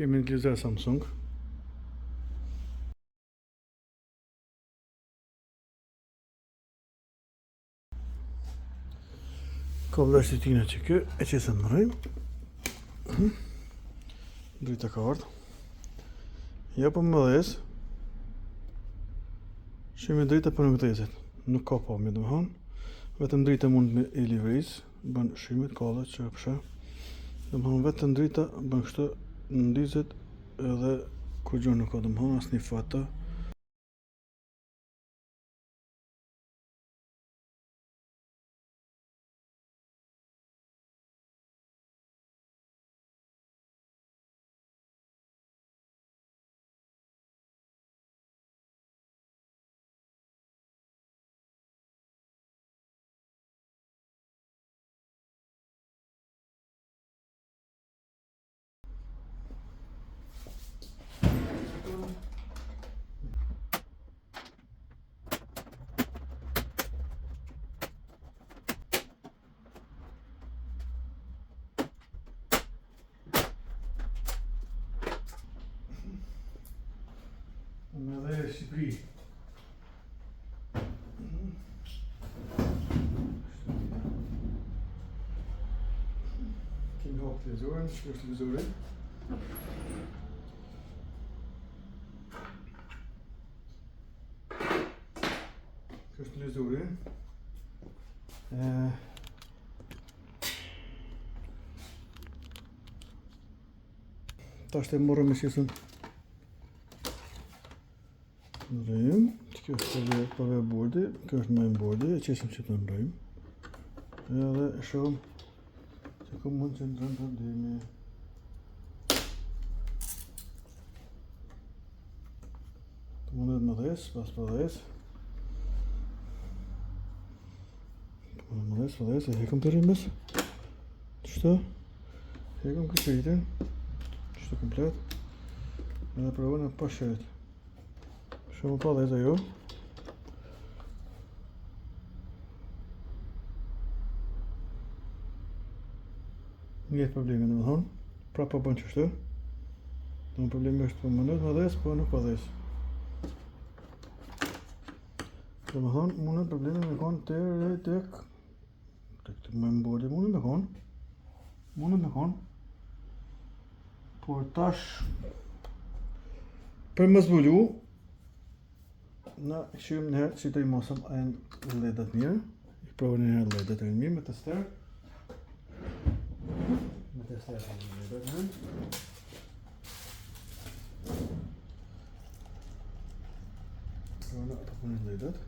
Kemi një televizor Samsung. Kabla është tina që kë, e që se në rëjmë. Drita ka ardhë. Ja po më dhes. Shimi drita për nuk dhezet. Nuk ka pa me dëmëhan. Vetëm drita mund me e livriz. Bën shimit, kalla që pësha. Dëmëhan vetëm drita bën kështë në ndizet edhe kur gjë nuk ka dëmëhan as një fata. Me dhe Shqipëri. Kemi hapë televizorin, që është televizorin. Kjo është televizorin. Ta është e morëm me shesën në rëjmë. Kjo është pave bordi, kjo është main bordi, e qesim që të në rëjmë. Edhe shumë që ku mund që në rëmë problemi. Të mundet më dhes, pas për dhes. Të mundet më dhes, për dhes, e hekëm të rrimës. Qështë? Hekëm këtë rritin. Qështë komplet. Edhe provën e pa shërit. Shumë pa dhe jo. Njëtë problemi në më thonë. Pra pa bënë qështu. Në problemi është për mundet më dhes, po nuk pa dhes. Dhe më thonë, mundet problemi me konë të e tek. Tek të më mbodi mundet me konë. Mundet me konë. Por tash për më zbulu na këshyrim nëherë që të i mosëm a e ledat mirë. I provën e herë ledat e mirë me të sterë. Me të sterë e ledat e mirë. Provën e të punë ledat.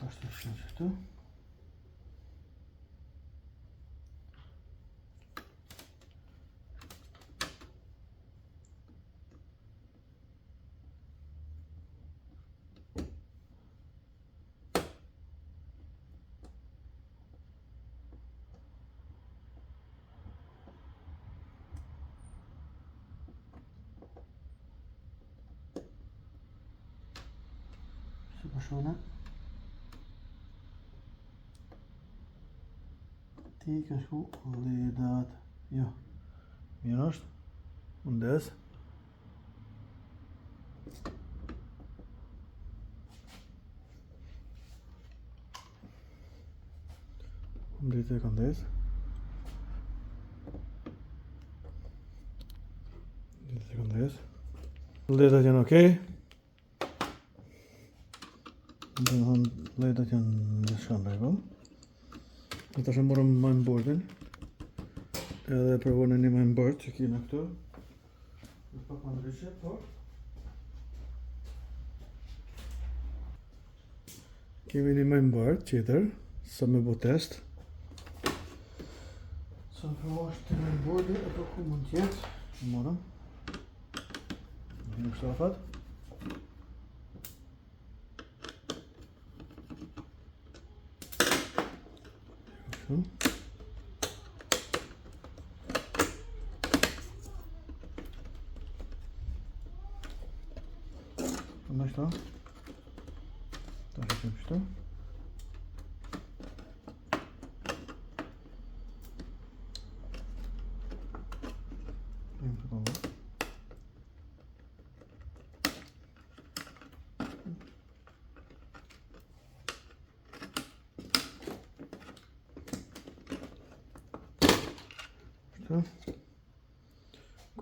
Ashtë të shënë që të. Si përshone. Ti ka shku ledat. Jo. Mirë është. Mundes. Drejtë e kondes. Drejtë e kondes. Ledat janë okej. Ledat janë në shkanë regull. Në të shumë morëm main boardin. Edhe provojnë një main board që kina këtu. Në pak më ndryshe, po. Kemi një main board qëtër, sa me bo test. Sa në provosh të main boardin, e po ku mund tjetë. Në morëm. Në shtafat. Kështu. Andaj këta. Ta heqim kështu. Bëjmë këto më.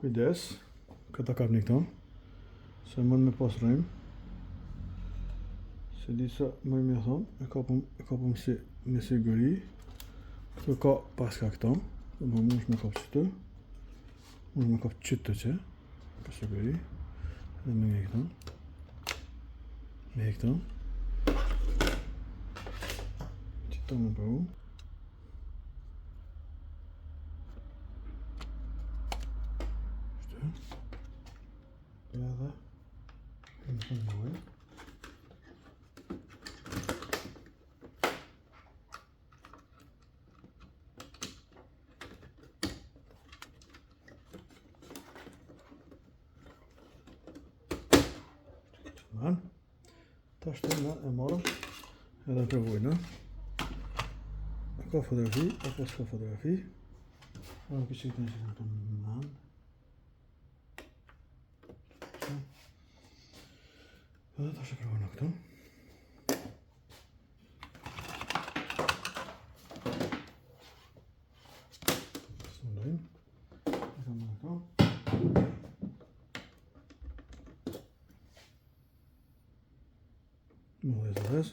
Kujdes, këta kapni këto, se mund me pas rrim. Se di sa më me thonë, e kapëm si me siguri. Këtu ka paska këto, dhe më mund me kap qëtë. Mund me kap qëtë që, për siguri. Dhe me nge këto. Me këto. Qëto më përru. Ja dhe në të mëjë. Ta shtë në e marrë edhe përvojnë. A ka fotografi, apo s'ka fotografi. A në kështë që në të mënë. Edhe ta shtë përvojnë këto. Së ndojnë. E kam në këto. Më dhe zërës.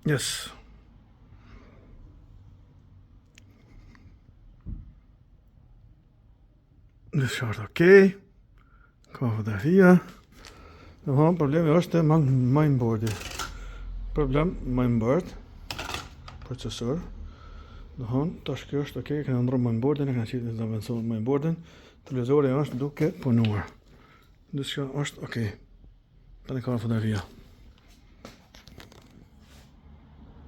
Yes. Në qartë okej. Ka fotografia. Problemi është mainboardi. Problem mainboard. Procesor. Tash kjo është okej, këna ndru mainboardin, e këna qitë në zavendëson mainboardin. Televizori është duke punuar. Diçka është okej. Pa në ka fotografia.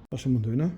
Tash e mundojnë.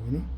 Bueno.